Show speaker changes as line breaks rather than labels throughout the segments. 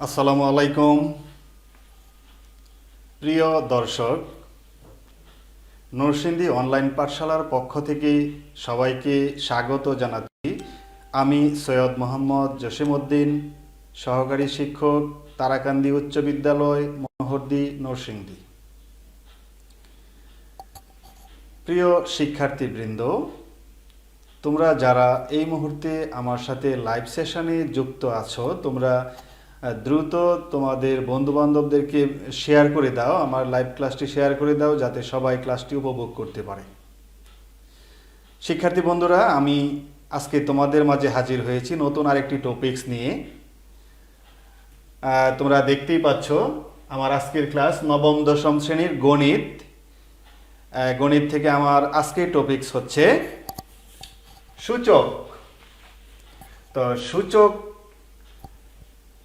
আসসালামু আলাইকুম প্রিয় দর্শক, নরসিংদী অনলাইন পাঠশালার পক্ষ থেকে সবাইকে স্বাগত জানাচ্ছি। আমি সৈয়দ মোহাম্মদ জসিমউদ্দিন, সহকারী শিক্ষক, তারাকান্দি উচ্চ বিদ্যালয়, মনোহরদী, নরসিংদী। প্রিয় শিক্ষার্থীবৃন্দ, তোমরা যারা এই মুহূর্তে আমার সাথে লাইভ সেশনে যুক্ত আছো, তোমরা দ্রুত তোমাদের বন্ধুবান্ধবদেরকে শেয়ার করে দাও, আমার লাইভ ক্লাসটি শেয়ার করে দাও, যাতে সবাই ক্লাসটি উপভোগ করতে পারে। শিক্ষার্থী বন্ধুরা, আমি আজকে তোমাদের মাঝে হাজির হয়েছি নতুন আরেকটি টপিকস নিয়ে। তোমরা দেখতেই পাচ্ছ আমার আজকের ক্লাস নবম দশম শ্রেণীর গণিত। গণিত থেকে আমার আজকের টপিকস হচ্ছে সূচক। তো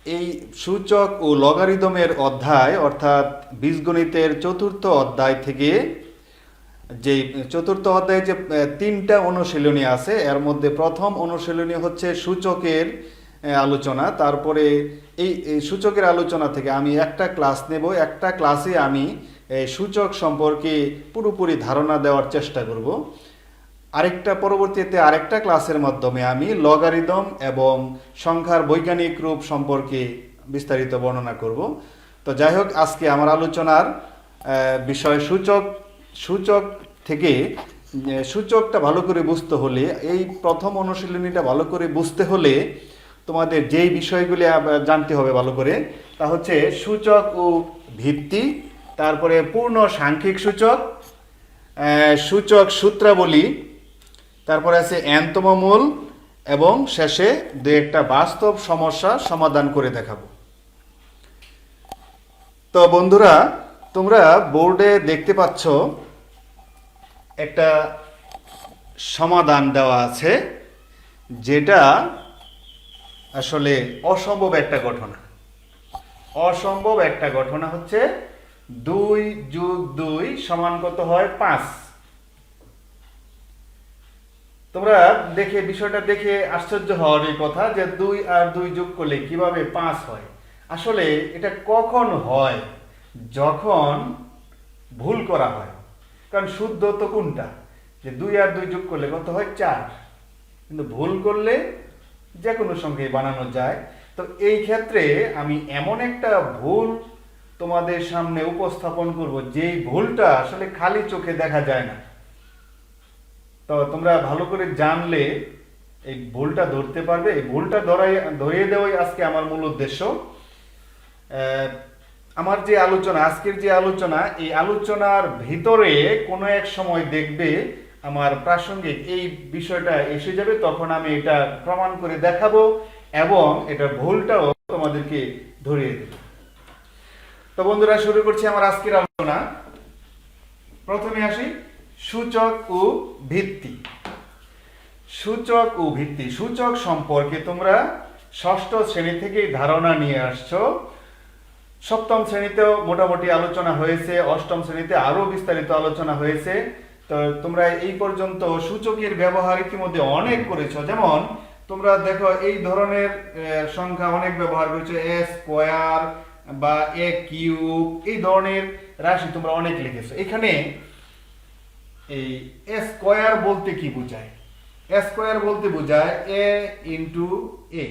এই সূচক ও লগারিদমের অধ্যায়, অর্থাৎ বীজগণিতের চতুর্থ অধ্যায় থেকে, যে চতুর্থ অধ্যায়ে যে তিনটা অনুশীলনী আছে, এর মধ্যে প্রথম অনুশীলনী হচ্ছে সূচকের আলোচনা। তারপরে এই সূচকের আলোচনা থেকে আমি একটা ক্লাস নেব, একটা ক্লাসে আমি সূচক সম্পর্কে পুরোপুরি ধারণা দেওয়ার চেষ্টা করব। পরবর্তীতে আরেকটা ক্লাসের মাধ্যমে আমি লগারিদম এবং সংখ্যার বৈজ্ঞানিক রূপ সম্পর্কে বিস্তারিত বর্ণনা করব। তো যাই হোক, আজকে আমার আলোচনার বিষয় সূচক থেকে সূচকটা ভালো করে বুঝতে হলে, এই প্রথম অনুশীলনীটা ভালো করে বুঝতে হলে তোমাদের যেই বিষয়গুলি জানতে হবে ভালো করে, তা হচ্ছে সূচক ও ভিত্তি, তারপরে পূর্ণ সাংখ্যিক সূচক, সূচক সূত্রাবলী, তারপরে আছে এনতম মূল, এবং শেষে দু একটা বাস্তব সমস্যা সমাধান করে দেখাবো। তো বন্ধুরা, তোমরা বোর্ডে দেখতে পাচ্ছ একটা সমাধান দেওয়া আছে, যেটা আসলে অসম্ভব একটা ঘটনা। অসম্ভব একটা ঘটনা হচ্ছে 2 + 2 সমান কত হয়? 5। তোমরা বিষয়টা দেখে আশ্চর্য হওয়ার এই কথা যে 2 আর 2 যোগ করলে কিভাবে 5 হয়। আসলে এটা কখন হয়? যখন ভুল করা হয়। কারণ শুদ্ধ তো কোনটা, যে 2 আর 2 যোগ করলে কত হয়? 4। কিন্তু ভুল করলে যে কোনো সংখ্যাই বানানো যায়। তো এই ক্ষেত্রে আমি এমন একটা ভুল তোমাদের সামনে উপস্থাপন করব, যেই ভুলটা আসলে খালি চোখে দেখা যায় না। তো তোমরা ভালো করে জানলে এই ভুলটা ধরতে পারবে। এই ভুলটা ধরিয়ে দেওয়াই আজকে আমার মূল উদ্দেশ্য। আমার যে আলোচনা, আজকের যে আলোচনা, এই আলোচনার ভিতরে কোনো এক সময় দেখবে আমার প্রাসঙ্গিক এই বিষয়টা এসে যাবে, তখন আমি এটা প্রমাণ করে দেখাবো এবং এটা ভুলটাও তোমাদেরকে ধরিয়ে দেব। তো বন্ধুরা, শুরু করছি আমার আজকের আলোচনা। প্রথমে আসি সূচক ও ভিত্তি। সূচক ও ভিত্তি, সূচক সম্পর্কে তোমরা ষষ্ঠ শ্রেণী থেকেই ধারণা নিয়ে আসছো। সপ্তম শ্রেণীতেও মোটামুটি আলোচনা হয়েছে, অষ্টম শ্রেণীতে আরো বিস্তারিত আলোচনা হয়েছে। তো তোমরা এই পর্যন্ত সূচকের ব্যবহার ইতিমধ্যে অনেক করেছো। যেমন তোমরা দেখো, এই ধরনের সংখ্যা অনেক ব্যবহার করেছো, এ স্কোয়ার বা এ কিউব, এই ধরনের রাশি তোমরা অনেক লিখেছো। এখানে এই এ স্কোয়ার বলতে কি বোঝায়? এ স্কোয়ার বলতে বোঝায় এ ইন্টু এ।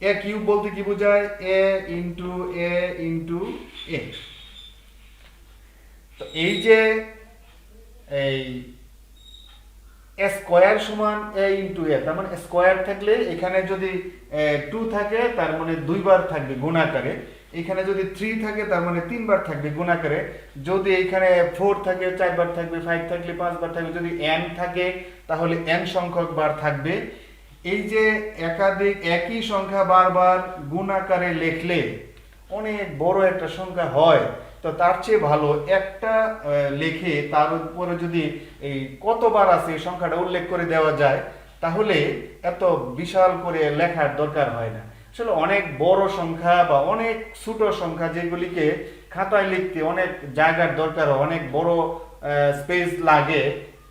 এ কিউব বলতে কি বোঝায়? এ ইন্টু এ ইন্টু এ। তো এই যে এই স্কোয়ার সমান এ ইন্টু এ, তার মানে স্কোয়ার থাকলে এখানে যদি 2 থাকে তার মানে 2 বার থাকবে গুণাকারে, এখানে যদি 3 থাকে তার মানে 3 বার থাকবে গুণাকারে, যদি এখানে 4 থাকে 4 বার থাকবে, 5 থাকলে 5 বার থাকবে, যদি n থাকে তাহলে n সংখ্যক বার থাকবে। এই যে একাধিক একই সংখ্যা বারবার গুণাকারে লিখলে অনেক বড় একটা সংখ্যা হয়। তো তার চেয়ে ভালো একটা লিখে তার উপরে যদি এই কতবার আছে এই সংখ্যাটা উল্লেখ করে দেওয়া যায়, তাহলে এত বিশাল করে লেখার দরকার হয় না। আসলে অনেক বড় সংখ্যা বা অনেক ছোট সংখ্যা, যেগুলিকে খাতায় লিখতে অনেক জায়গার দরকার হয়, অনেক বড় স্পেস লাগে,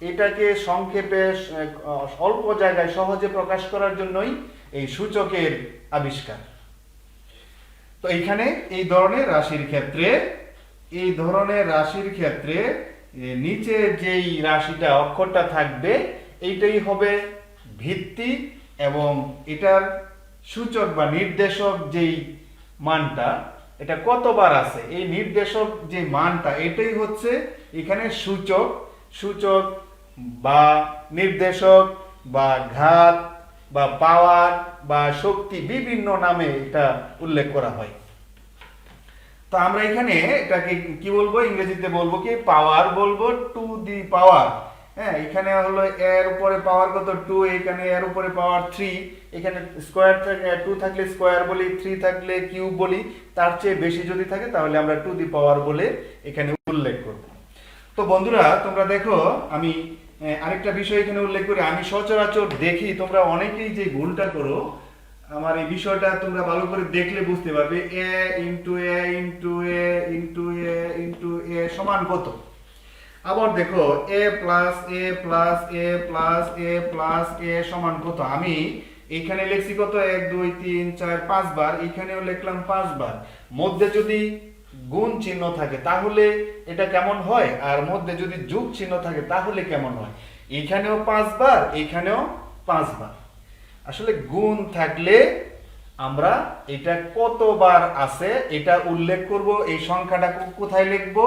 এটাকে সংক্ষেপে অল্প জায়গায় সহজে প্রকাশ করার জন্যই এই সূচকের আবিষ্কার। তো এইখানে এই ধরনের রাশির ক্ষেত্রে নিচে যেই রাশিটা অক্ষরটা থাকবে এইটাই হবে ভিত্তি, এবং এটার সূচক বা নির্দেশক যেই মানটা এটা কতবার আছে এই নির্দেশক যে মানটা এটাই হচ্ছে এখানে সূচক বা নির্দেশক বা ঘাত বা পাওয়ার বা শক্তি বিভিন্ন নামে এটা উল্লেখ করা হয়। তো আমরা এখানে এটাকে কি বলবো, ইংরেজিতে বলবো কি পাওয়ার বলবো, টু দি পাওয়ার। হ্যাঁ, এখানে হলো এর উপরে পাওয়ার কত 2, এখানে এর উপরে পাওয়ার 3, এখানে স্কয়ার থাকে 2 থাকলে স্কয়ার বলি, 3 থাকলে কিউব বলি, তার চেয়ে বেশি যদি থাকে তাহলে আমরা টু দি পাওয়ার বলে এখানে উল্লেখ করব। তো বন্ধুরা তোমরা দেখো, আমি আরেকটা বিষয় এখানে উল্লেখ করি, আমি সচরাচর দেখি তোমরা অনেকেই যে ভুলটা করো, আমার এই বিষয়টা তোমরা ভালো করে দেখলে বুঝতে পারবে। এ ইন্টু এ ইন্টু এ ইন্টু এ ইন্টু এ সমান কত। আবার দেখো এ প্লাস এ প্লাস এ প্লাস এ প্লাস এ সমান কত। আমি এখানে লিখছি কত 1 2 3 4 5 বার, এখানেও লিখলাম 5 বার। মধ্যে যদি গুণ চিহ্ন থাকে তাহলে এটা কেমন হয়, আর মধ্যে যদি যোগ চিহ্ন থাকে তাহলে কেমন হয়। এখানেও 5 বার, এখানেও 5 বার। আসলে গুণ থাকলে আমরা এটা কতবার আছে এটা উল্লেখ করব। এই সংখ্যাটা কোথায় লিখব,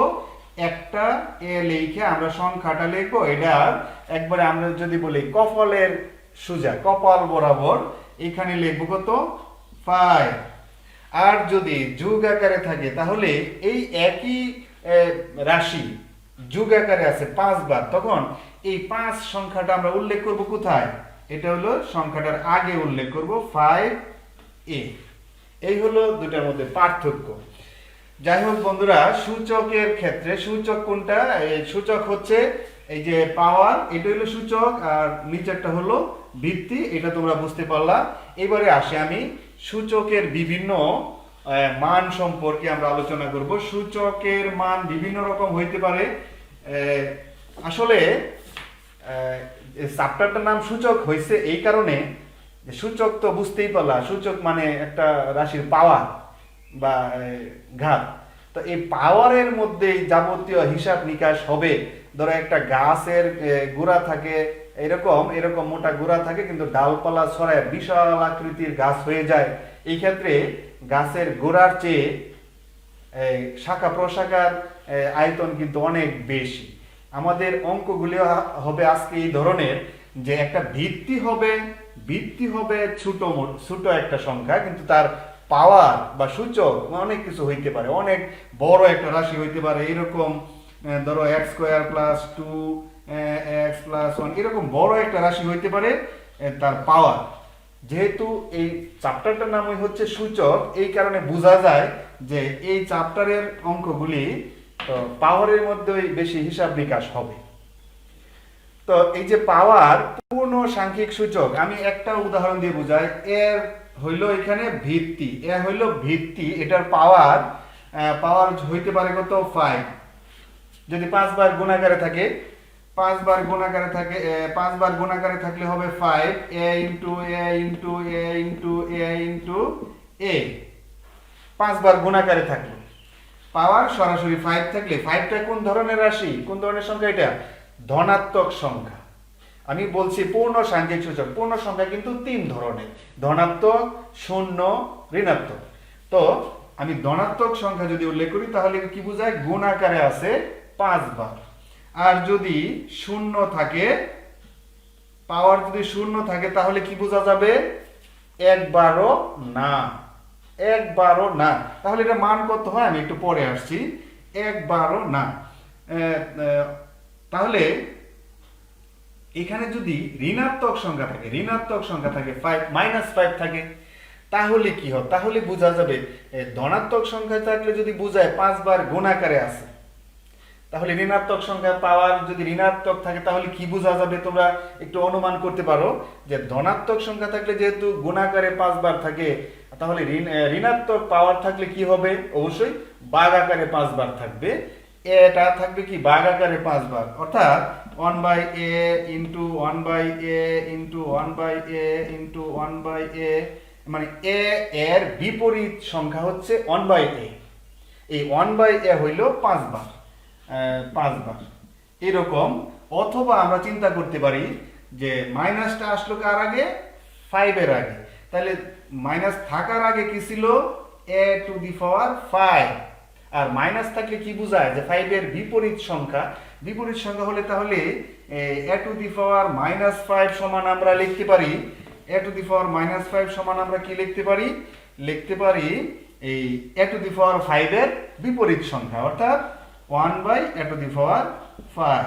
একটা এ লিখে আমরা সংখ্যাটা লিখবো। এটা একবারে আমরা যদি বলি কপালের সোজা, কপাল বরাবর এখানে লিখবো কত 5। আর যদি যোগ আকারে থাকে তাহলে এই একই রাশি যোগ আকারে আছে 5 বার, তখন এই 5 সংখ্যাটা আমরা উল্লেখ করব কোথায়, এটা হলো সংখ্যাটার আগে উল্লেখ করব 5a। এই হলো দুটার মধ্যে পার্থক্য। যাই হোক বন্ধুরা, সূচকের ক্ষেত্রে সূচক কোনটা, এই সূচক হচ্ছে এই যে পাওয়ার, এটা হলো সূচক, আর নিচেরটা হলো ভিত্তি। এটা তোমরা বুঝতে পারলা। এবারে আসি আমি সূচকের বিভিন্ন মান সম্পর্কে আমরা আলোচনা করব। সূচকের মান বিভিন্ন রকম হইতে পারে। আসলে চ্যাপ্টারটার নাম সূচক হয়েছে এই কারণে, সূচক তো বুঝতেই পারলা, সূচক মানে একটা রাশির পাওয়ার বা ঘাত। তো এই পাওয়ারের মধ্যে যাবতীয় হিসাব নিকাশ হবে। ধরো একটা গাছের গোড়া থাকে, এরকম এরকম মোটা গোড়া থাকে, কিন্তু ডালপালা ছড়ায় বিশাল আকৃতির গাছ হয়ে যায়। এই ক্ষেত্রে গাছের গোড়ার চেয়ে শাখা প্রশাখার আয়তন কিন্তু অনেক বেশি। আমাদের অঙ্কগুলি হবে আজকে এই ধরনের, যে একটা ভিত্তি হবে ছোট একটা সংখ্যা, কিন্তু তার পাওয়ার বা সূচক অনেক কিছু হইতে পারে, অনেক বড় একটা রাশি হইতে পারে। এরকম ধরো x² + 2x + 1 এরকম বড় একটা রাশি হইতে পারে তার পাওয়ার। যেহেতু এই চ্যাপ্টারটার নামই হচ্ছে সূচক, এই কারণে বোঝা যায় যে এই চ্যাপ্টারের অঙ্কগুলি পাওয়ারের মধ্যেই বেশি হিসাব নিকাশ হবে। তো এই যে পাওয়ার পূর্ণ সাংখ্যিক সূচক, আমি একটা উদাহরণ দিয়ে বুঝাই। এর হইল এখানে ভিত্তি, এ হইল ভিত্তি, এটার পাওয়ার হইতে পারে কত 5। যদি 5 বার গুণাকারে থাকে, 5 বার গুণাকারে থাকলে হবে 5 a into a into a into a into a। 5 বার গুণাকারে থাকলে পাওয়ার সরাসরি 5 থাকলে, 5টা কোন ধরনের রাশি, কোন ধরনের সংখ্যা, এটা ধনাত্মক সংখ্যা। আমি বলছি পূর্ণ সাংখ্যিক সূচক। পূর্ণ সংখ্যা কিন্তু 3 ধরনের, ধনাত্মক, শূন্য, ঋণাত্মক। তো আমি ধনাত্মক সংখ্যা যদি উল্লেখ করি তাহলে কি বোঝায়, গুণ আকারে আছে 5 বার। আর যদি শূন্য থাকে, পাওয়ার যদি শূন্য থাকে তাহলে কি বোঝা যাবে, একবারও না। তাহলে এটা মান কত হয় আমি একটু পরে আসছি, একবারও না। তাহলে এখানে যদি ঋণাত্মক সংখ্যা থাকে 5 থাকে, তাহলে কি হয়, তাহলে বোঝা যাবে ধনাত্মক সংখ্যা থাকলে যদি বোঝায় 5 বার গুণাকারে আছে, তাহলে ঋণাত্মক সংখ্যা পাওয়ার যদি ঋণাত্মক থাকে তাহলে কি বোঝা যাবে, তোমরা একটু অনুমান করতে পারো যে ধনাত্মক সংখ্যা থাকলে যেহেতু গুণাকারে 5 বার থাকে, তাহলে ঋণাত্মক পাওয়ার থাকলে কি হবে, অবশ্যই ভাগ আকারে 5 বার থাকবে। এটা থাকবে কি ভাগ আকারে 5 বার, অর্থাৎ 1/a into 1/a into 1/a into 1/a মানে এ এর বিপরীত সংখ্যা হচ্ছে 1/a। এই 1/a হইল 5 বার, 5 বার এরকম। অথবা আমরা চিন্তা করতে পারি যে মাইনাসটা আসলো কার আগে, 5 এর আগে। তাহলে মাইনাস থাকার আগে কি ছিল, a⁵, আর মাইনাস থাকলে কি বোঝায় যে 5 এর বিপরীত সংখ্যা। বিপরীত সংখ্যা হলে তাহলে a⁻5 সমান আমরা লিখতে পারি, a⁻5 সমান আমরা কি লিখতে পারি, লিখতে পারি এই a⁵ এর বিপরীত সংখ্যা, অর্থাৎ 1/a⁵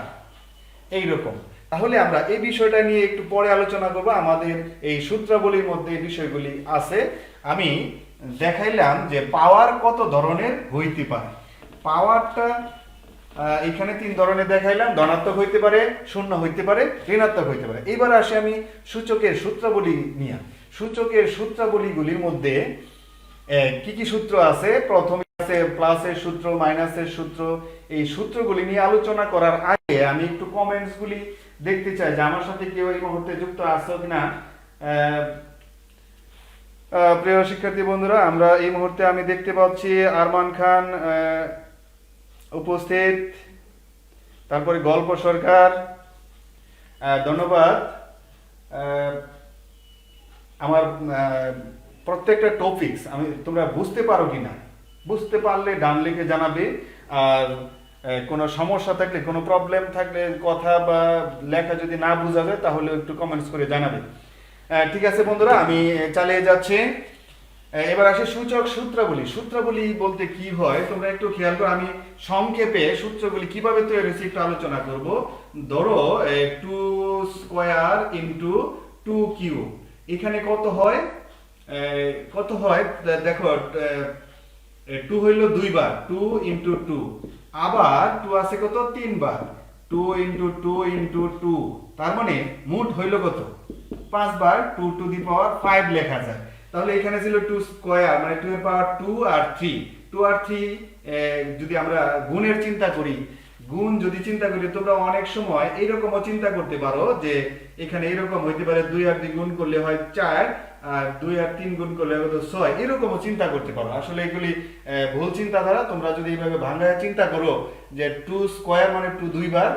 এইরকম। তাহলে আমরা এই বিষয়টা নিয়ে একটু পরে আলোচনা করব, আমাদের এই সূত্রাবলীর মধ্যে এই বিষয়গুলি আছে। আমি দেখাইলাম যে পাওয়ার কত ধরনের হইতে পারে। পাওয়ারটা এখানে 3 ধরনের দেখাইলাম, ধনাত্মক হইতে পারে, শূন্য হইতে পারে, ঋণাত্মক হইতে পারে। এইবার আসি আমি সূচকের সূত্রাবলী নিয়ে। সূচকের সূত্রাবলীগুলির মধ্যে কি কি সূত্র আছে, প্রথমে আছে প্লাসের সূত্র, মাইনাসের সূত্র। এই সূত্রগুলি নিয়ে আলোচনা করার আগে আমি একটু কমেন্টস গুলি দেখতে চাই যে আমার সাথে কেউ এই মুহূর্তে যুক্ত আছে কিনা। প্রিয় শিক্ষার্থী বন্ধুরা, আমরা এই মুহূর্তে আমি দেখতে পাচ্ছি আরমান খান উপস্থিত, তারপরে গল্প সরকার, ধন্যবাদ। আমার প্রত্যেকটা টপিকস আমি তোমরা বুঝতে পারো কিনা, বুঝতে পারলে ডান লিখে জানাবে। আর কোনো সমস্যা থাকলে, কোনো প্রবলেম থাকলে, কথা বা লেখা যদি না বোঝা যায় তাহলে একটু কমেন্টস করে জানাবে। ঠিক আছে বন্ধুরা, আমি চালিয়ে যাচ্ছি। এবার আসে সূচক সূত্রাবলী। সূত্রাবলী বলতে কি হয় তোমরা একটু খেয়াল করো। আমি সংক্ষেপে সূত্রগুলি কিভাবে তৈরি হয়েছে একটু আলোচনা করব। ধরো 2² ইন্টু 2³ এখানে কত হয়, কত হয় দেখো, 2 হইল 2 বার, 2 ইন্টু 2, আবার 2 আছে কত 3 বার, 2 ইন্টু 2 ইন্টু 2, তার মানে মোট হইল কত 5 বার, 2⁵ লেখা যায়। তাহলে এখানে ছিল 2² মানে 2 এর পাওয়ার 2 আর 3, 2 আর 3 যদি আমরা গুণের চিন্তা করি, গুণ যদি চিন্তা করি, তোমরা অনেক সময় এইরকমও চিন্তা করতে পারো যে এখানে এরকম হইতে পারে 2 আর 2 গুণ করলে হয় 4, আর 2 আর 3 গুণ করলে কত 6, এরকমও চিন্তা করতে পারো। আসলে এগুলি ভুল চিন্তাধারা। তোমরা যদি এইভাবে ভাঙায় চিন্তা করো যে 2² মানে 2 বার,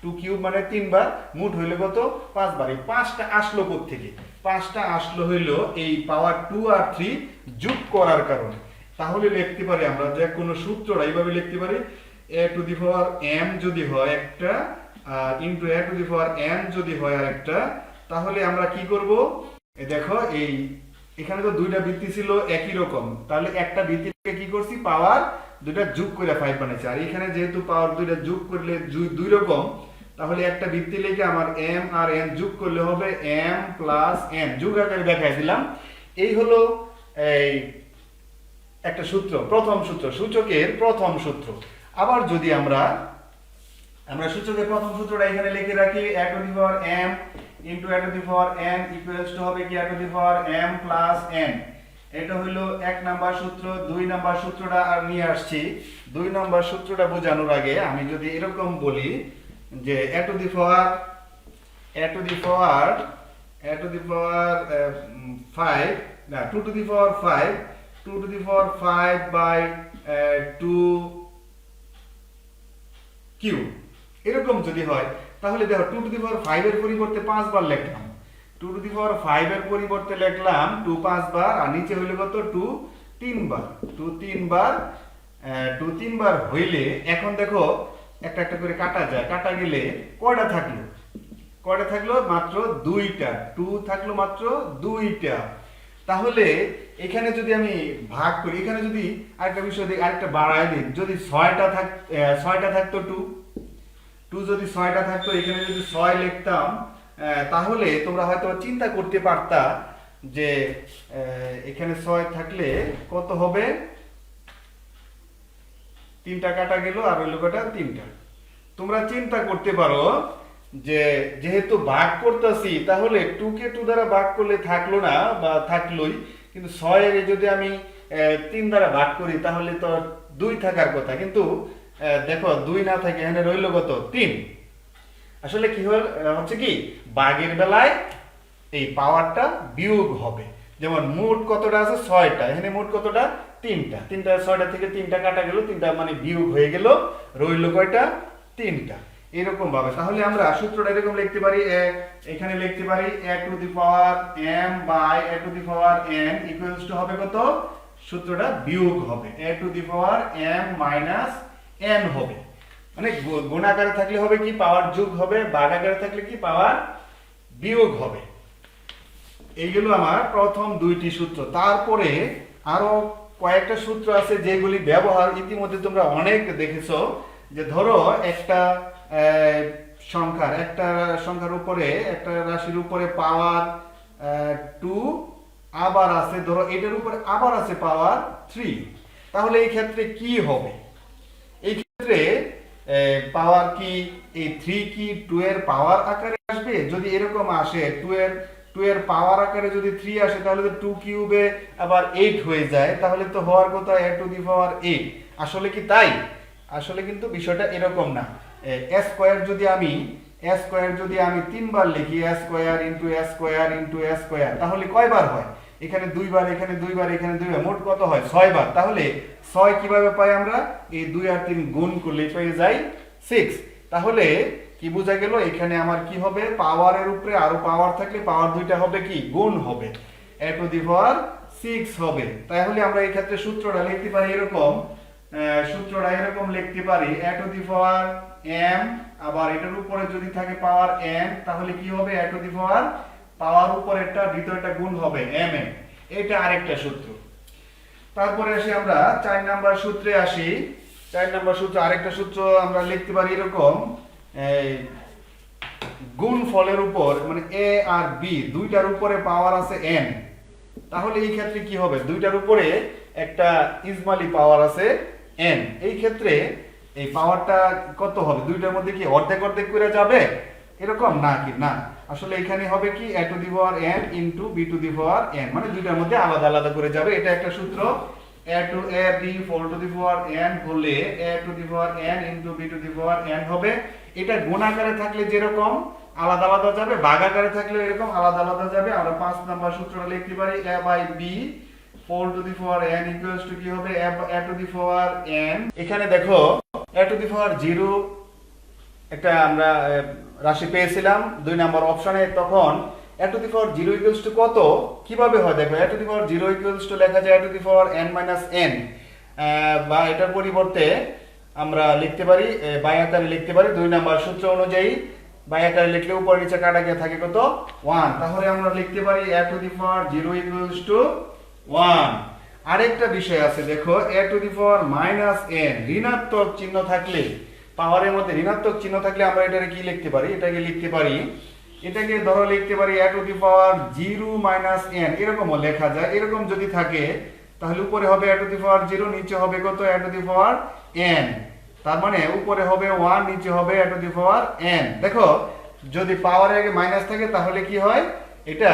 2³ মানে 3 বার, মোট হইলো কত 5 বার। এই 5টা আসলো কোত্থেকে? 5টা আসলো হইলো এই পাওয়ার 2 আর 3 যোগ করার কারণে। তাহলে লিখতে পারি আমরা যে কোনো সূত্রটা এইভাবে লিখতে পারি, a⁻m যদি হয় একটা আর ইনটু a⁻n যদি হয় আরেকটা। তাহলে আমরা কি করব, দেখো এই এখানে তো দুইটা বৃত্তি ছিল একই রকম, তাহলে একটা বৃত্তিকে কি করছি পাওয়ার দুইটা যোগ করে 5 বানাইছি। আর এখানে যেহেতু পাওয়ার দুইটা যোগ করলে দুই রকম, তাহলে একটা বৃত্তি লিখে আমার m আর n যোগ করলে হবে m প্লাস n, যোগ আকারে দেখাই দিলাম। এই হলো এই একটা সূত্র, প্রথম সূত্র, সূচকের প্রথম সূত্র। আবার যদি আমরা সূচকের প্রথম সূত্রটা এখানে লিখে রাখি, a⁻m into a⁻n equals to হবে কি a⁻m প্লাস n। এটা হলো 1 নাম্বার সূত্র। 2 নাম্বার সূত্রটা আর নিয়ে আসছি। 2 নাম্বার সূত্রটা বোঝানোর আগে আমি যদি এরকম বলি যে a⁻5 না 2⁵ এরকম যদি হয়, তাহলে দেখো 2⁵ এর পরিবর্তে 5 বার লিখলাম, 2⁵ এর পরিবর্তে লিখলাম 2 5 বার, আর নিচে হইলো কত 2 3 বার, 2 3 বার হইলে এখন দেখো একটা একটা করে কাটা যায়। কাটা গেলে কয়টা থাকলো মাত্র 2টা, 2 থাকলো মাত্র 2টা। তাহলে এখানে যদি আমি ভাগ করি, এখানে যদি আরেকটা বিষয় দেখি, আরেকটা বাড়ায় দিই, যদি 6টা থাকতো 2 যদি 6টা থাকতো, এখানে যদি 6 লিখতাম, তাহলে তোমরা হয়তো চিন্তা করতে পারতা যে এখানে 6 থাকলে কত হবে, 3টা কাটা গেল আর হইল কটা 3টা। তোমরা চিন্তা করতে পারো যে যেহেতু ভাগ করতেছি, তাহলে 2 কে 2 দ্বারা ভাগ করলে থাকলো না বা থাকলোই, কিন্তু 6 এর যদি আমি 3 দ্বারা ভাগ করি তাহলে তো 2 থাকার কথা, কিন্তু দেখো 2 না থাকে, এখানে রইল কত 3। আসলে কি হচ্ছে কি, ভাগের বেলায় এই পাওয়ারটা বিয়োগ হবে। যেমন মোট কতটা আছে 6টা, এখানে মোট কতটা 3টা, 6টা থেকে 3টা কাটা গেল, 3টা মানে বিয়োগ হয়ে গেল, রইল কয়টা 3টা। এরকম ভাবে তাহলে আমরা সূত্রটা এরকম লিখতে পারি, এখানে লিখতে পারি a to the power m by a to the power n equals to হবে কত, সূত্রটা বিয়োগ হবে a to the power m minus n হবে, মানে গুণাকারে থাকলে হবে কি পাওয়ার যোগ হবে, ভাগাকারে থাকলে কি পাওয়ার বিয়োগ হবে। এইগুলো আমার প্রথম দুইটি সূত্র। তারপরে আরো কয়েকটা সূত্র আছে যেগুলি ব্যবহার ইতিমধ্যে তোমরা অনেক দেখেছো, যে ধরো একটা সংখ্যার উপরে, একটা রাশির উপরে পাওয়ার 2 আবার আছে, ধরো এটার উপরে আবার আছে পাওয়ার 3, তাহলে এই ক্ষেত্রে কি হবে? এই ক্ষেত্রে পাওয়ার কি এই 3 কি 2 এর পাওয়ার আকারে আসবে? যদি এরকম আসে 2 এর পাওয়ার আকারে যদি 3 আসে, তাহলে তো 2 কিউবে আবার 8 হয়ে যায়, তাহলে তো হওয়ার কথা a টু দি পাওয়ার 8। আসলে কি তাই? আসলে কিন্তু বিষয়টা এরকম না। a স্কয়ার যদি আমি 3 বার লিখি, a square into a square into a square, তাহলে কয়বার হয়? এখানে 2 বার, এখানে 2 বার, এখানে 2 বার, মোট কত হয় 6 বার। তাহলে 6 কিভাবে পাই আমরা? এই 2 আর 3 গুণ করলে পেয়ে যাই 6। তাহলে কি বোঝা গেল? এখানে আমার কি হবে, পাওয়ারের উপরে আরো পাওয়ার থাকলে পাওয়ার দুইটা হবে কি গুণ হবে, a টু দি পাওয়ার 6 হবে। তাহলে আমরা এই ক্ষেত্রে সূত্রটা লিখতে পারি এরকম, লিখতে পারি a to the power m, আবার এটার উপরে যদি থাকে পাওয়ার n, তাহলে কি হবে a টু দি পাওয়ার উপরেরটা ভিতরেরটা গুণ হবে m n। এটা আরেকটা সূত্র। তারপরে আসি আমরা 4 নাম্বার সূত্রে আসি। 4 নাম্বার সূত্র আরেকটা সূত্র আমরা লিখতে পারি এরকম, গুণ ফলের উপর মানে a আর b দুইটার উপরে পাওয়ার আছে n, তাহলে এই ক্ষেত্রে কি হবে? দুইটার উপরে একটা ইজমালি পাওয়ার আছে n, এই ক্ষেত্রে এই পাওয়ারটা কত হবে? দুইটার মধ্যে কি অর্ধেক অর্ধেক করে যাবে এরকম না কি? না, আসলে এখানে হবে কি a to the power n into b to the power n, মানে দুইটার মধ্যে আলাদা আলাদা করে যাবে। এটা একটা সূত্র, a to a b whole to the power n হলে a to the power n into b to the power n হবে। এটা গুণাকারে থাকলে যেরকম আলাদা আলাদা যাবে, ভাগাকারে থাকলে এরকম আলাদা আলাদা যাবে। আমরা 5 নাম্বার সূত্রটা লিখতে পারি a by b whole to the power n equals to কি হবে a to the power n। এখানে দেখো a টু দি পাওয়ার 0 একটা আমরা রাশি পেয়েছিলাম 2 নাম্বার অপশনে, তখন a to the power 0 equals to কত কিভাবে হয়? দেখো a to the power 0 equals to লেখা যায় a to the power n minus n, বা এটার পরিবর্তে আমরা লিখতে পারি বাই আকারে লিখতে পারি 2 নাম্বার সূত্র অনুযায়ী। বাই আকারে লিখলে উপর নিচে কাটা গিয়ে থাকে কত 1, তাহলে আমরা লিখতে পারি a to the power 0 equals to 1। আরেকটা বিষয় আছে, দেখো a to the power minus n ঋণাত্মক চিহ্ন থাকলে, পাওয়ারের মধ্যে ঋণাত্মক চিহ্ন থাকলে আমরা এটাকে কি লিখতে পারি? এটাকে ধরো লিখতে পারি a to the power 0 minus n, এরকমও লেখা যায়। এরকম যদি থাকে তাহলে উপরে হবে a টু দি পাওয়ার 0, নিচে হবে কত a to the power n, তার মানে উপরে হবে 1, নিচে হবে a to the power n। দেখো যদি পাওয়ারের আগে মাইনাস থাকে তাহলে কি হয়? এটা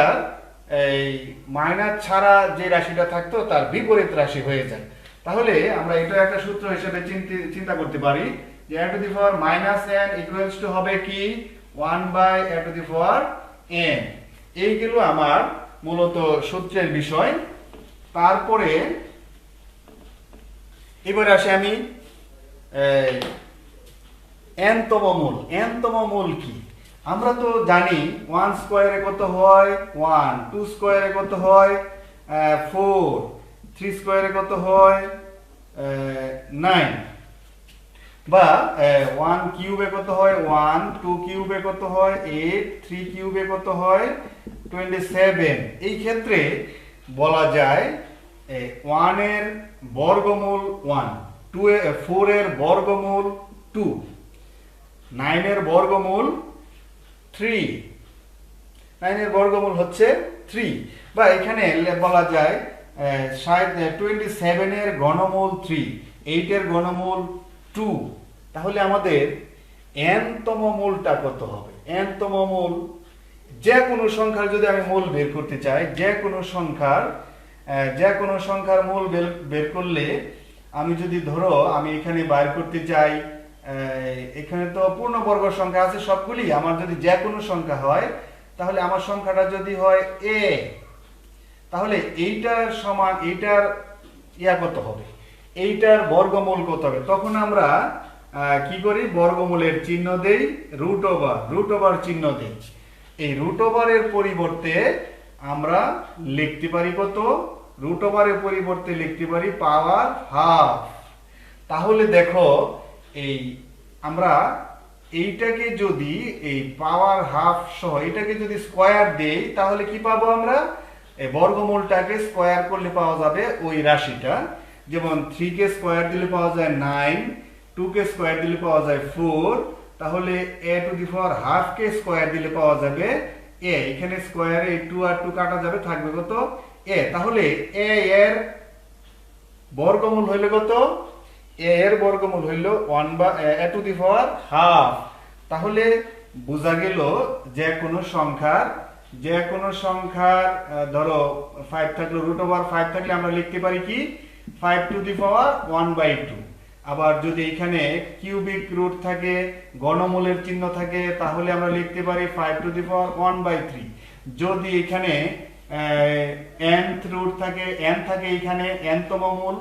এই মাইনাস ছাড়া যে রাশিটা থাকতো তার বিপরীত রাশি হয়ে যায়। তাহলে আমরা এটা একটা সূত্র হিসেবে চিন্তা করতে পারি যে a to the power minus n equals to হবে কি 1 by a to the power n। এইগুলো আমার মূলত সূত্রের বিষয়। তারপরে এবার আসি আমি n-তম মূল কি? আমরা তো জানি 1 স্কয়ারে কত হয় 1, 2 স্কয়ারে কত হয় 4, 3 স্কয়ারে কত হয় 9, বা 1 কিউবে কত হয় 1, 2 কিউবে কত হয় 8, 3 কিউবে কত হয় 27। এই ক্ষেত্রে বলা যায় 1 এর বর্গমূল 1, 4 এর বর্গমূল 2, 9 এর বর্গমূল 3, 9 এর বর্গমূল হচ্ছে 3, বা এখানে বলা যায় 27 এর ঘনমূল 3, 8 এর ঘনমূল 2। তাহলে আমাদের n-তম মূলটা কত হবে? n-তম মূল যে কোনো সংখ্যার যদি আমি মূল বের করতে চাই, যে কোনো সংখ্যার মূল বের করলে আমি যদি ধরো আমি এখানে বাইর করতে চাই, এখানে তো পূর্ণবর্গ সংখ্যা আছে সবগুলি, আমার যদি যে কোনো সংখ্যা হয় তাহলে আমার সংখ্যাটা যদি হয় a, তাহলে এইটার সমান এইটার ইয়া কত হবে, এইটার বর্গমূল কত হবে, তখন আমরা কি করি, বর্গমূলের চিহ্ন দেই, রুট ওভার চিহ্ন দেই। এই রুট ওভারের পরিবর্তে আমরা লিখতে পারি কত, রুট ওভারের পরিবর্তে লিখতে পারি পাওয়ার হাফ। তাহলে দেখো এই আমরা এইটাকে যদি এই পাওয়ার হাফ সহ এটাকে যদি স্কোয়ার দেই তাহলে কি পাবো, আমরা এই বর্গমূলটাকে স্কোয়ার করলে পাওয়া যাবে ওই রাশিটা। যেমন 3 কে স্কোয়ার দিলে পাওয়া যায় 9, 2 কে স্কোয়ার দিলে পাওয়া যায় 4, তাহলে a to the power half K square দিলে পাওয়া যাবে a। এখানে স্কোয়ারে 2 আর 2 কাটা যাবে, থাকবে কত a। তাহলে a এর বর্গমূল হইল কত, a এর বর্গমূল হইল 1/a two the power half. তাহলে বোঝা গেল যে কোনো সংখ্যার ধরো 5 থাকলে, রুট ওভার 5 থাকলে আমরা লিখতে পারি কি 5 টু দি পাওয়ার 1/2। আবার যদি এখানে কিউবিক রুট থাকে, ঘনমূলের চিহ্ন থাকে, তাহলে আমরা লিখতে পারি 5 টু দি পাওয়ার 1/3। যদি এখানে nth রুট থাকে, n থাকে এখানে nতম মূল,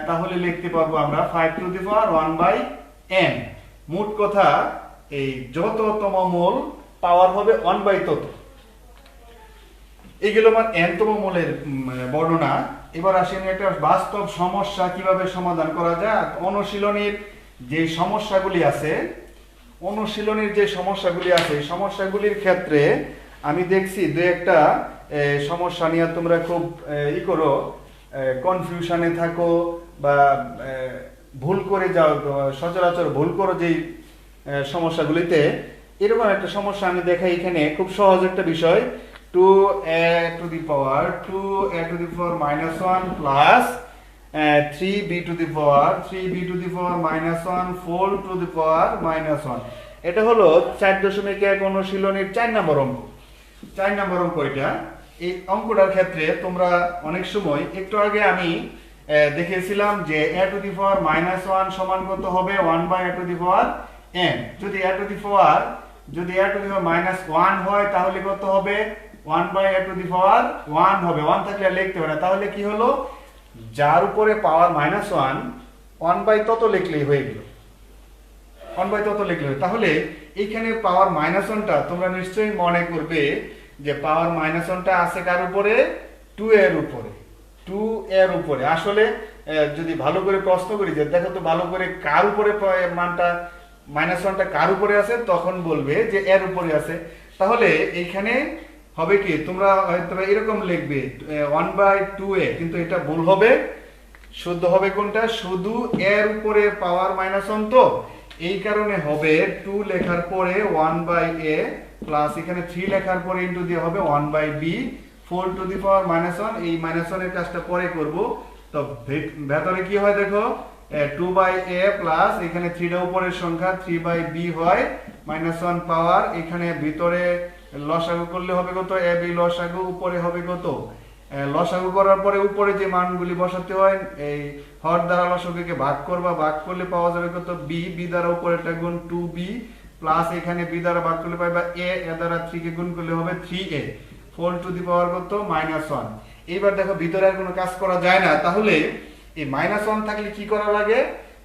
তাহলে লিখতে পারবো আমরা 5 টু দি পাওয়ার 1/n। মোট কথা এই যততম মূল পাওয়ার হবে 1 তত। এইগুলো আমার nতম মূলের বর্ণনা। এবার আসেন একটা বাস্তব সমস্যা কিভাবে সমাধান করা যায়। অনুশীলনীর যে সমস্যাগুলি আছে, এই সমস্যাগুলির ক্ষেত্রে আমি দেখছি দুই একটা সমস্যা নিয়ে তোমরা খুব করো, কনফিউশনে থাকো বা ভুল করে যাও, সচরাচর ভুল করো যেই সমস্যাগুলিতে। এরকম একটা সমস্যা আমি দেখাই এখানে, খুব সহজ একটা বিষয়। 2a to the power -1 plus 3b to the power -1 4 to the power -1। এটা হলো 4.1 অনুশীলনীর 4 নম্বর অঙ্ক। 4 নম্বর অঙ্ক এটা। এই অঙ্কটার ক্ষেত্রে তোমরা অনেক সময়, একটু আগে আমি দেখিয়েছিলাম যে a to the power -1 সমান কত হবে 1/a to the power n। যদি a to the power -1 হয় তাহলে কত হবে 1/a to the power 1 হবে। 1 থাকলে আর লিখতে হবে না। তাহলে কি হলো, যার উপরে পাওয়ার -1 1/, তত লিখলেই হয়ে গেল, 1/, তত লিখলে। তাহলে এইখানে পাওয়ার -1টা তোমরা নিশ্চয়ই মনে করবে যে পাওয়ার -1টা আছে কার উপরে, 2 এর উপরে। আসলে যদি ভালো করে প্রশ্ন করি যে দেখো তো ভালো করে কার উপরে মানটা -1টা কার উপরে আছে, তখন বলবে যে এর উপরে আছে। তাহলে এইখানে হবে কি, তোমরা হয়তো এরকম লিখবে 1/2a, কিন্তু এটা ভুল হবে। শুদ্ধ হবে কোনটা, শুধু এর উপরে পাওয়ার -1 তো এই কারণে হবে 2 লেখার পরে 1/a প্লাস এখানে 3 লেখার পরে ইনটু দিয়ে হবে 1/b 4 টু দি পাওয়ার -1। এই -1 এর কাজটা পরে করব। তো ভেতরে কি হয় দেখো, 2/a প্লাস এখানে 3 টা উপরের সংখ্যা 3/b হয় -1 পাওয়ার। এখানে ভিতরে লসাগু করলে হবে কত, ab লসাগু, উপরে হবে কত, লসাগু করার পরে উপরে যে মানগুলি বসাতে হয়, এই হর দ্বারা লসাগুকে ভাগ করবা, ভাগ করলে পাওয়া যাবে কত b, দ্বারা উপরেরটা গুণ 2b প্লাস এখানে b দ্বারা ভাগ করলে পাইবা a, দ্বারা 3 কে গুণ করলে হবে 3a 4 টু দি পাওয়ার কত -1। এইবার দেখো ভিতরে আর কোনো কাজ করা যায় না। তাহলে এই -1 থাকলে কি করা লাগে,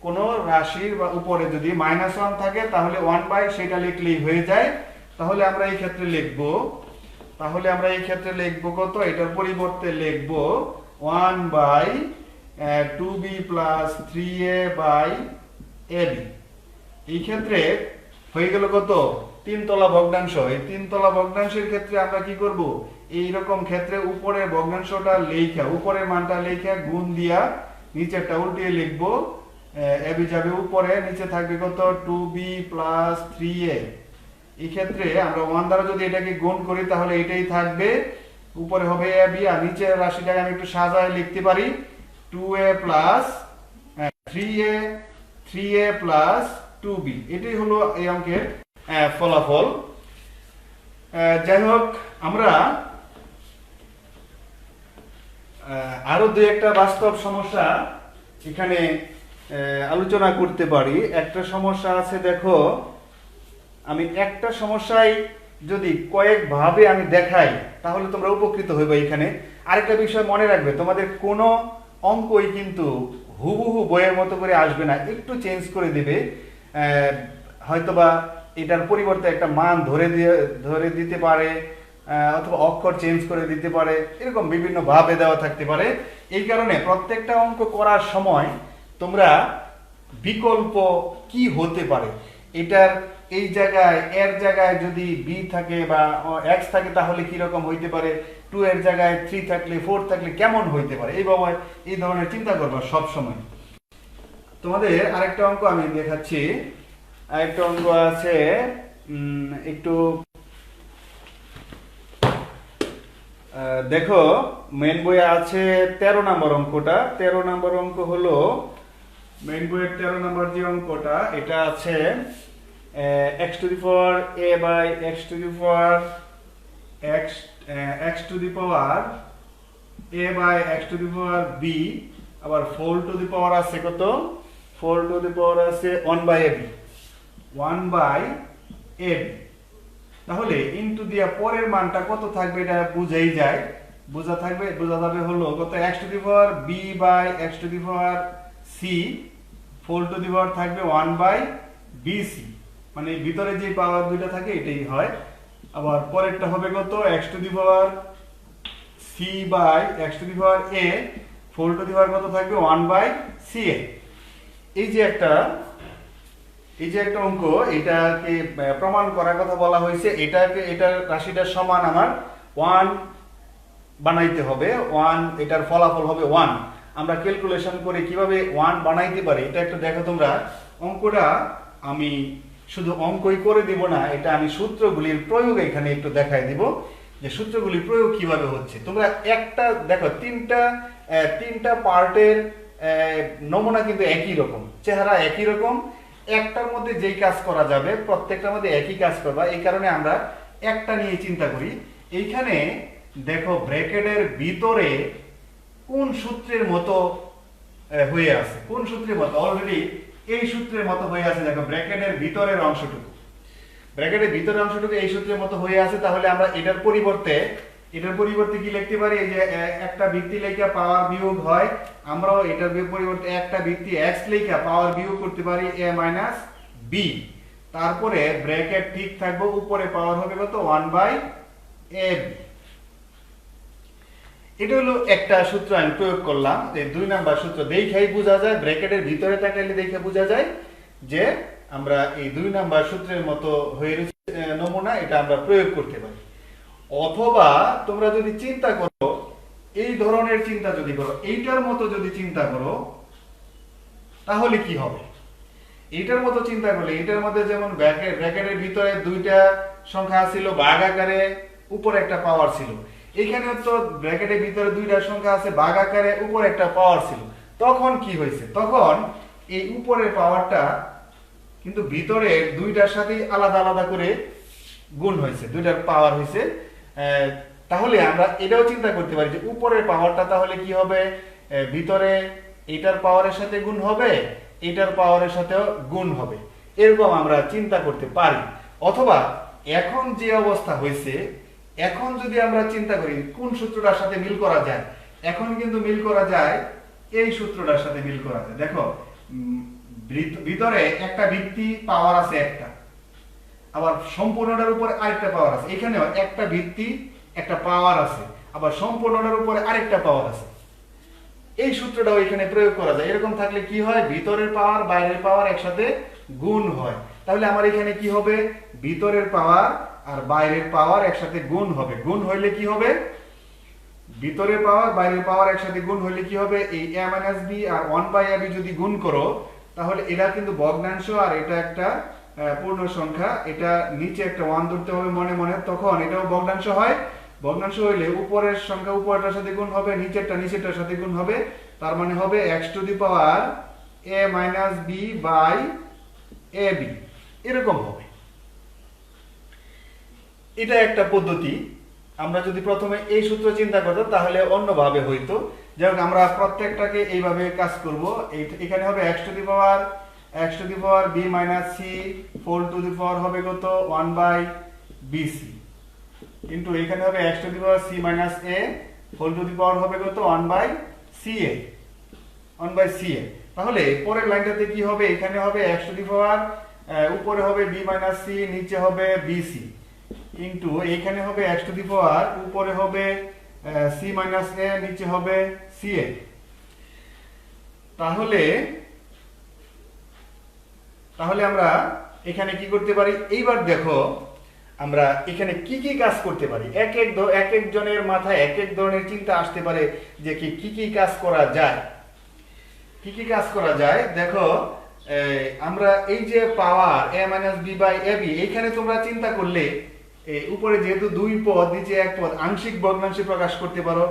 কোন রাশির বা উপরে যদি -1 থাকে তাহলে 1/, সেটা লিখলেই হয়ে যায়। তাহলে আমরা এই ক্ষেত্রে লিখবো কত, এটার পরিবর্তে লিখবো 1/2b প্লাস 3a/ab। এই ক্ষেত্রে হয়ে গেল কত, 3 তলা ভগ্নাংশ। এই 3 তলা ভগ্নাংশের ক্ষেত্রে আমরা কি করব, এই রকম ক্ষেত্রে উপরে ভগ্নাংশটা লেখা, উপরের মানটা লেখা গুণ দিয়া নিচেরটা উল্টিয়ে লিখবো। ab যাবে উপরে, নিচে থাকবে কত 2b প্লাস 3a। এই ক্ষেত্রে আমরা 1 দ্বারা যদি এটাকে গুণ করি তাহলে এটাই থাকবে, উপরে হবে ab, আর নিচের রাশিটাকে আমি একটু সাজায় লিখতে পারি 2a plus 3a plus 2b। এটাই হলো এই অঙ্কের ফলাফল। যাই হোক, আমরা আরো দুই একটা বাস্তব সমস্যা এখানে আলোচনা করতে পারি। একটা সমস্যা আছে, দেখো আমি একটা সমস্যায় যদি কয়েকভাবে আমি দেখাই তাহলে তোমরা উপকৃত হইবে। এখানে আরেকটা বিষয় মনে রাখবে, তোমাদের কোনো অঙ্কই কিন্তু হুবহু বইয়ের মতো করে আসবে না, একটু চেঞ্জ করে দিবে। হয়তোবা এটার পরিবর্তে একটা মান ধরে দিতে পারে, অথবা অক্ষর চেঞ্জ করে দিতে পারে, এরকম বিভিন্ন ভাবে দেওয়া থাকতে পারে। এই কারণে প্রত্যেকটা অঙ্ক করার সময় তোমরা বিকল্প কি হতে পারে, এটার এই জায়গায় এর জায়গায় যদি বি থাকে বা এক্স থাকে তাহলে কি রকম হইতে পারে, 2 এর জায়গায় 3 থাকলে 4 থাকলে কেমন হইতে পারে, এই ধরনের চিন্তা করবা সব সময়। তোমাদের আরেকটা অঙ্ক আমি দেখাচ্ছি। আরেকটা অঙ্ক আছে, একটু দেখো মেন বইয়ে আছে 13 নম্বর অঙ্কটা। 13 নম্বর অঙ্ক হলো মেন বইয়ের 13 নম্বর যে অঙ্কটা, এটা আছে x to the power a by x to the power x to the power a by x to the power b, আবার 4 to the power আছে কত, 4 to the power আছে 1 by ab, 1 by ab। তাহলে into দিয়া পরের মানটা কত থাকবে এটা বুঝাই যায়, বোঝা যাবে হলো কত, x to the power b by x to the power c, 4 to the power থাকবে 1 by bc, মানে ভিতরে যে পাওয়ার দুইটা থাকে এটাই হয়। আবার পরেরটা হবে কত, x to the power c by x to the power a, 4 to the power কত থাকবে 1 by ca। এই যে একটা অঙ্ক, এটাকে প্রমাণ করার কথা বলা হয়েছে। এটার রাশিটা সমান আমার 1 বানাইতে হবে, 1, এটার ফলাফল হবে 1। আমরা ক্যালকুলেশন করে কিভাবে 1 বানাইতে পারি এটা একটু দেখো তোমরা। অঙ্কটা আমি শুধু অঙ্কই করে দিব না, এটা আমি সূত্রগুলির প্রয়োগ এখানে একটু দেখাই দিব যে সূত্রগুলির প্রয়োগ কিভাবে হচ্ছে। তোমরা একটা দেখো, তিনটা পার্টের নমুনা কিন্তু একই রকম, চেহারা একই রকম, একটার মধ্যে যেই কাজ করা যাবে প্রত্যেকটার মধ্যে একই কাজ করবা, এই কারণে আমরা একটা নিয়ে চিন্তা করি। এইখানে দেখো ব্র্যাকেটের ভিতরে কোন সূত্রের মতো হয়ে আছে, কোন সূত্রের মতো, অলরেডি এই সূত্রের মতো হয়ে আছে। দেখো ব্র্যাকেটের ভিতরের অংশটুকু এই সূত্রের মতো হয়ে আছে। তাহলে আমরা এটার পরিবর্তে কি লিখতে পারি, এই যে একটা ভিত্তি লেখা পাওয়ার বিয়োগ হয়, আমরাও এটার পরিবর্তে একটা ভিত্তি x লেখা পাওয়ার বিয়োগ করতে পারি a মাইনাস b। তারপরে ব্র্যাকেট ঠিক থাকবে, উপরে পাওয়ার হবে কত 1 বাই ab। এটা হলো একটা সূত্র আমি প্রয়োগ করলাম। এই 2 নাম্বার সূত্র দেখাই বোঝা যায়, ব্র্যাকেটের ভিতরে তাকাইলে দেখে বোঝা যায় যে আমরা এই 2 নাম্বার সূত্রের মতো হয়ে নমুনা, এটা আমরা প্রয়োগ করতে পারি। অথবা তোমরা যদি চিন্তা করো, এই ধরনের চিন্তা যদি করো, এইটার মতো যদি চিন্তা করো তাহলে কি হবে। এইটার মতো চিন্তা করলে, এটার মধ্যে যেমন ব্র্যাকেটের ভিতরে 2টা সংখ্যা ছিল ভাগ আকারে, উপরে একটা পাওয়ার ছিল। এখানে তো ব্র্যাকেটের ভিতরে 2টা সংখ্যা আছে ভাগ আকারে, উপরে একটা পাওয়ার ছিল। তখন কি হয়েছে, তখন এই উপরের পাওয়ারটা কিন্তু ভিতরের 2টার সাথে আলাদা আলাদা করে গুণ হয়েছে, 2টার পাওয়ার হয়েছে। তাহলে আমরা এটাও চিন্তা করতে পারি যে উপরের পাওয়ারটা তাহলে কি হবে, ভিতরে এটার পাওয়ারের সাথে গুণ হবে, এটার পাওয়ারের সাথেও গুণ হবে, এরকম আমরা চিন্তা করতে পারি। অথবা এখন যে অবস্থা হয়েছে, এখন যদি আমরা চিন্তা করি কোন সূত্রটার সাথে মিল করা যায়, এখন কিন্তু মিল করা যায় এই সূত্রটার সাথে মিল করা যায়। দেখো ভিতরে একটা ভিত্তি পাওয়ার আছে একটা, আবার সম্পূর্ণটার উপরে আরেকটা পাওয়ার আছে। এখানেও একটা ভিত্তি একটা পাওয়ার আছে, আবার সম্পূর্ণটার উপরে আরেকটা পাওয়ার আছে। এই সূত্রটাও এখানে প্রয়োগ করা যায়। এরকম থাকলে কি হয়, ভিতরের পাওয়ার বাইরের পাওয়ার একসাথে গুণ হয়। তাহলে আমার এখানে কি হবে, ভিতরের পাওয়ার আর বাইরের পাওয়ার একসাথে গুণ হবে। গুণ হইলে কি হবে, ভিতরের পাওয়ার বাইরের পাওয়ার একসাথে গুণ হইলে কি হবে, এই a মাইনাস b আর 1 বাই ab যদি গুণ করো তাহলে এটা কিন্তু ভগ্নাংশ আর এটা একটা পূর্ণ সংখ্যা, এটা নিচে একটা 1 ধরতে হবে মনে মনে, তখন এটাও ভগ্নাংশ হয়। ভগ্নাংশ হইলে উপরের সংখ্যা উপরেরটার সাথে গুণ হবে, নিচেরটার সাথে গুণ হবে, তার মানে হবে x to the power a minus b by ab, এরকম হবে। এটা একটা পদ্ধতি। আমরা যদি প্রথমে এই সূত্র চিন্তা করতাম তাহলে অন্যভাবে হইতো। যাই হোক, আমরা প্রত্যেকটাকে এইভাবে কাজ করব। এখানে হবে x to the power b minus c, 4 to the power হবে কত 1 বাই b বিসি কিন্তু এখানে হবে x to the power c minus a whole to the power হবে কত 1/ca 1/ca। তাহলে পরের লাইনটাতে কি হবে, এখানে হবে x টু দি পাওয়ার উপরে হবে b মাইনাস c নিচে হবে bc কিন্তু এখানে হবে x টু দি পাওয়ার উপরে হবে c মাইনাস a নিচে হবে ca। তাহলে আমরা এখানে কি করতে পারি, এইবার দেখো আমরা এখানে কি কি কাজ করতে পারি। এক এক জনের মাথায় এক এক ধরনের চিন্তা আসতে পারে যে কি কি কাজ করা যায়, কি কি কাজ করা যায়। দেখো আমরা এই যে power a minus b by ab এইখানে তোমরা চিন্তা করলে উপরে যেহেতু দুই পদ নিচে এক পদ আংশিক ভগ্নাংশে প্রকাশ করতে পারো,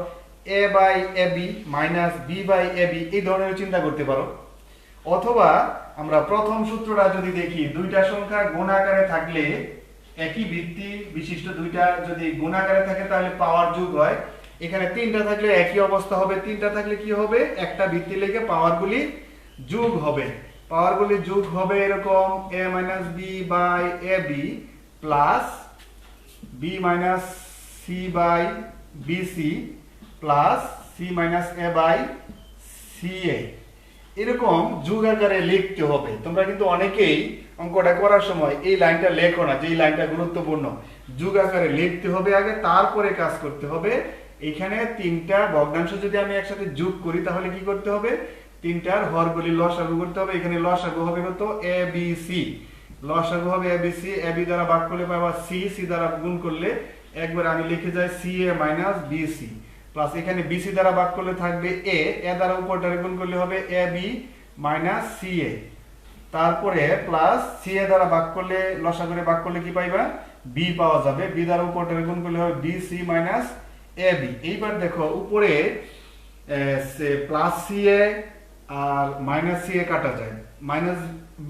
a by ab minus b by ab এই ধরনের চিন্তা করতে পারো। অথবা আমরা প্রথম সূত্রটা যদি দেখি, দুইটা সংখ্যা গুণ আকারে থাকলে একই ভিত্তি বিশিষ্ট দুইটা যদি গুণ আকারে থাকে তাহলে পাওয়ার যোগ হয়। এখানে তিনটা থাকলে একই অবস্থা হবে, তিনটা থাকলে কি হবে, একটা ভিত্তি লেগে পাওয়ারগুলি যোগ হবে। পাওয়ারগুলি যোগ হবে এরকম a minus b by ab plus b minus c by bc plus c minus a by ca এরকম যোগ আকারে লিখতে হবে। তোমরা কিন্তু অনেকেই অঙ্কটা করার সময় এই লাইনটা লেখো না, যে এই লাইনটা গুরুত্বপূর্ণ। যোগ আকারে লিখতে হবে আগে, তারপরে কাজ করতে হবে। এখানে তিনটা ভগ্নাংশ যদি আমি একসাথে যোগ করি তাহলে কি করতে হবে, তিনটার হরগুলি লসাগু করতে হবে। এখানে লসাগু হবে কত a b c, লসাগু হবে a b c, a b দ্বারা ভাগ করলে পাবো c, c দ্বারা গুণ করলে একবার আমি লিখে যাই ca মাইনাস bc প্লাস এখানে bc দ্বারা ভাগ করলে থাকবে a, a দ্বারা উপরটারে গুণ করলে হবে ab মাইনাস ca, তারপরে প্লাস ca দ্বারা ভাগ করলে লসাগুরে ভাগ করলে কি পাইবা b পাওয়া যাবে, b দ্বারা উপরটারে গুণ করলে হবে bc মাইনাস ab। এইবার দেখো উপরে প্লাস ca আর মাইনাস ca কাটা যায়, মাইনাস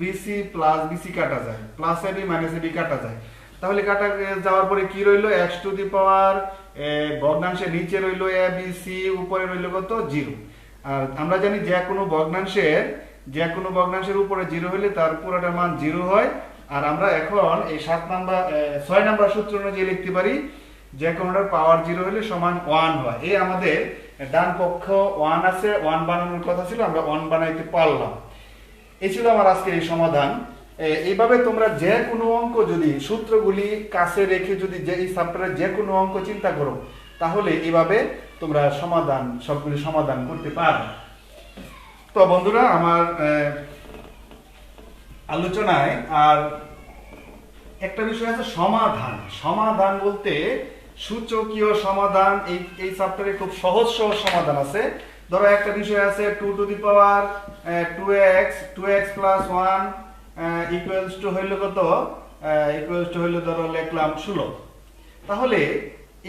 bc প্লাস bc কাটা যায়, প্লাস ab মাইনাস ab কাটা যায়। তাহলে কাটা যাওয়ার পরে কি রইলো, x টু দি পাওয়ার ভগ্নাংশের নিচে রইলো a b c, উপরে রইলো কত 0। আর আমরা জানি যে কোনো ভগ্নাংশের উপরে 0 হলে তার পুরোটার মান 0 হয়। আর আমরা এখন এই 6 নাম্বার সূত্র অনুযায়ী লিখতে পারি যে কোনোটার পাওয়ার 0 হলে সমান 1 হয়। এই আমাদের ডান পক্ষ 1 আছে, 1 বানানোর কথা ছিল, আমরা 1 বানাইতে পারলাম। এই ছিল আমার আজকের এই সমাধান। এইভাবে তোমরা যে কোনো অঙ্ক যদি সূত্রগুলি কাছে রেখে যদি যে এই চ্যাপ্টারে যে কোনো অঙ্ক চিন্তা করো তাহলে এইভাবে তোমরা সবগুলি সমাধান করতে পারবে। তো বন্ধুরা, আমার আলোচনায় আর একটা বিষয় আছে সমাধান বলতে সূচকীয় সমাধান। এই চ্যাপ্টারে খুব সহজ সমাধান আছে। ধরো একটা বিষয় আছে 2 two the power 2x plus 1 equals to হইল কত, ইকুয়ালস টু হইল ধরো লিখলাম 16। তাহলে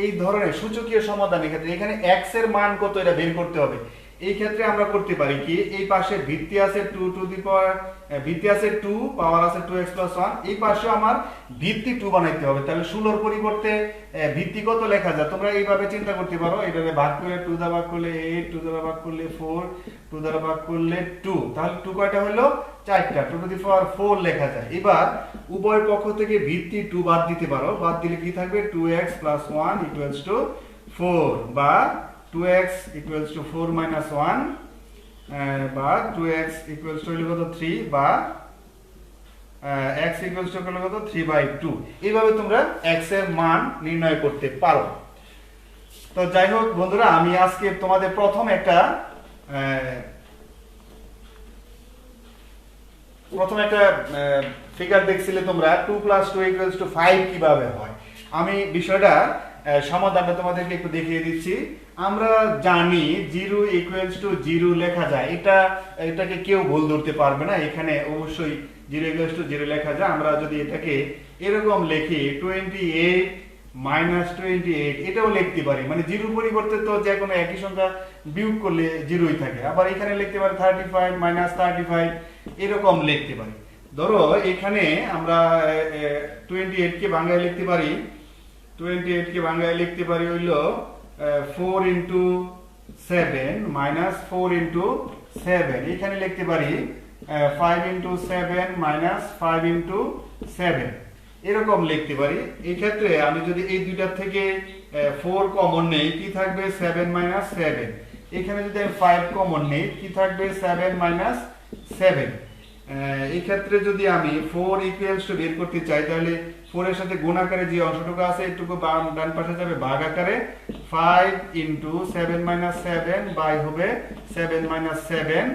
এই ধরনের সূচকীয় সমাধানের ক্ষেত্রে এখানে x এর মান কত এটা বের করতে হবে। এই ক্ষেত্রে আমরা করতে পারি কি, এই পাশে ভিত্তি আছে 2 টু দি পাওয়ার, ভিত্তি আছে 2, পাওয়ার আছে 2x প্লাস 1, এই পাশে আমার ভিত্তি 2 বানাইতে হবে। তাহলে 16 পরিবর্তে ভিত্তি কত লেখা যায় তোমরা এইভাবে চিন্তা করতে পারো। এইভাবে ভাগ করলে 2 দ্বারা ভাগ করলে 8, 2 দ্বারা ভাগ করলে 4, 2 দ্বারা ভাগ করলে 2, তাহলে 2 কয়টা হলো 4টা, 2 টু দি পাওয়ার 4 লেখা যায়। এবার উভয় পক্ষ থেকে ভিত্তি 2 বাদ দিতে পারো, বাদ দিলে কি থাকবে 2x প্লাস 1 ইকুয়ালস টু 4 বা 2x equals to 4 minus 1 বা 2x equals to 3 বা x equals to 3/2। এইভাবে তোমরা x এর মান নির্ণয় করতে পারো। তো যাই হোক বন্ধুরা, আমি আজকে তোমাদের প্রথম একটা ফিগার দেখছিলে তোমরা 2 + 2 = 5 কিভাবে হয়। আমি বিষয়টা সমাধানটা তোমাদেরকে একটু দেখিয়ে দিচ্ছি। আমরা জানি 0 = 0 লেখা যায়, এটাকে কেউ ভুল ধরতে পারবে না। এখানে অবশ্যই 0 = 0 লেখা যায়। আমরা যদি এটাকে এরকম লিখি 28 - 28 এটাও লিখতে পারি, মানে 0 পরিবর্তে তো যে কোনো একই সংখ্যা বিয়োগ করলে 0ই থাকে। আবার এখানে লিখতে পারি 35 - 35 এরকম লিখতে পারি। ধরো এখানে আমরা 28 কে বাংলায় লিখতে পারি, 28 কে বাংলায় লিখতে পারি হইল 4 × 7 - 4 × 7। এখানে লিখতে পারি 5 × 7 - 5 × 7। এরকম লিখতে পারি। এই ক্ষেত্রে আমি যদি এই দুইটার থেকে 4 কমন নেই, কি থাকবে 7 মাইনাস 7। এখানে যদি আমি 5 কমন নেই, কি থাকবে 7 মাইনাস 7। এই ক্ষেত্রে যদি আমি 4 ইকুয়ালস টু বের করতে চাই, তাহলে 4 এর সাথে গুণ আকারে যে অংশটুকু আছে এটুকু ডান পাশে যাবে ভাগ আকারে। 5 ইনটু 7 মাইনাস 7 বাই হবে 7 মাইনাস 7।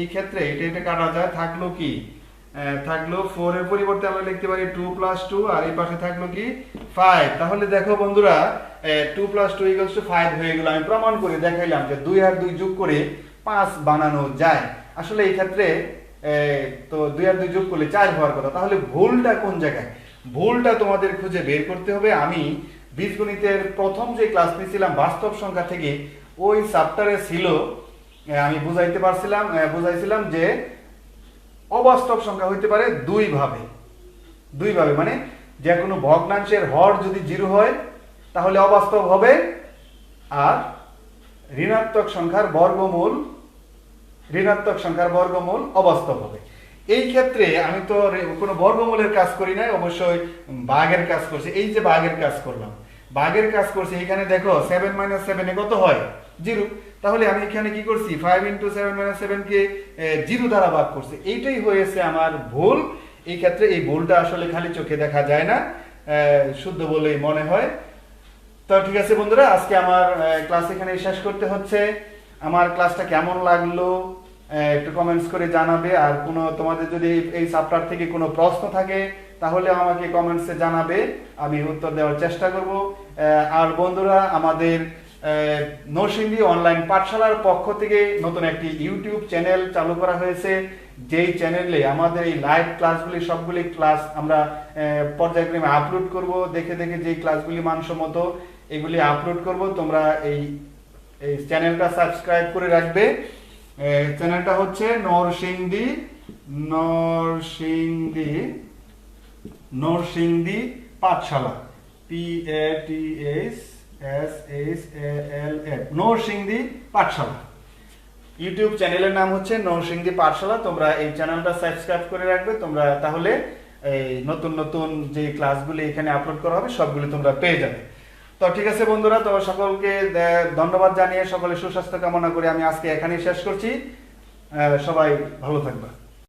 এই ক্ষেত্রে এটা কাটা যায়, থাকলো কি থাকলো 4 এর পরিবর্তে আমরা লিখতে পারি 2 প্লাস 2, আর এই পাশে থাকলো কি 5। তাহলে দেখো বন্ধুরা 2 প্লাস 2 ইকুয়ালস টু 5 হয়ে গেল। আমি প্রমাণ করে দেখাইলাম যে 2 আর 2 যোগ করে 5 বানানো যায়। আসলে এই ক্ষেত্রে তো 2 আর 2 যোগ করলে 4 হওয়ার কথা। তাহলে ভুলটা কোন জায়গায়? ভুলটা তোমাদের খুঁজে বের করতে হবে। আমি বীজগণিতের প্রথম যে ক্লাস নিয়েছিলাম বাস্তব সংখ্যা থেকে, ওই চ্যাপ্টারে ছিল, আমি বুঝাইছিলাম যে অবাস্তব সংখ্যা হইতে পারে দুই ভাবে, মানে যে কোনো ভগ্নাংশের হর যদি 0 হয় তাহলে অবাস্তব হবে, আর ঋণাত্মক সংখ্যার বর্গমূল অবাস্তব হবে। এই ক্ষেত্রে আমি তো কোনো বর্গমূলের কাজ করি নাই, অবশ্যই ভাগের কাজ করছি। এই যে ভাগের কাজ করছি, এখানে দেখো 7 মাইনাস 7 এ কত হয় 0। তাহলে আমি এখানে কি করছি 5 ইনটু 7 মাইনাস 7 কে 0 দ্বারা ভাগ করছি। এইটাই হয়েছে আমার ভুল। এই ক্ষেত্রে এই ভুলটা আসলে খালি চোখে দেখা যায় না, শুদ্ধ বলেই মনে হয়। তো ঠিক আছে বন্ধুরা, আজকে আমার ক্লাস এখানে শেষ করতে হচ্ছে। আমার ক্লাসটা কেমন লাগলো একটু কমেন্টস করে জানাবে। আর তোমাদের যদি এই চ্যাপ্টার থেকে কোনো প্রশ্ন থাকে তাহলে আমাকে কমেন্টসে জানাবে, আমি উত্তর দেওয়ার চেষ্টা করব। আর বন্ধুরা, আমাদের নরসিংদী অনলাইন পাঠশালার পক্ষ থেকে নতুন একটি ইউটিউব চ্যানেল চালু করা হয়েছে, যেই চ্যানেলে আমাদের এই লাইভ ক্লাসগুলি সবগুলি ক্লাস আমরা পর্যায়ক্রমে আপলোড করব। দেখে যেই ক্লাসগুলি মানসম্মত এগুলি আপলোড করব। তোমরা এই চ্যানেলটা সাবস্ক্রাইব করে রাখবে। চ্যানেলটা হচ্ছে নরসিংদী পাঠশালা, PATSSALA, নরসিংদী পাঠশালা। ইউটিউব চ্যানেলের নাম হচ্ছে নরসিংদী পাঠশালা। তোমরা এই চ্যানেলটা সাবস্ক্রাইব করে রাখবে। তোমরা তাহলে এই নতুন যে ক্লাসগুলি এখানে আপলোড করা হবে সবগুলি তোমরা পেয়ে যাবে। তো ঠিক আছে বন্ধুরা, তো সকলকে ধন্যবাদ জানিয়ে সকলে সুস্বাস্থ্য কামনা করে আমি আজকে এখানেই শেষ করছি। সবাই ভালো থাকবে।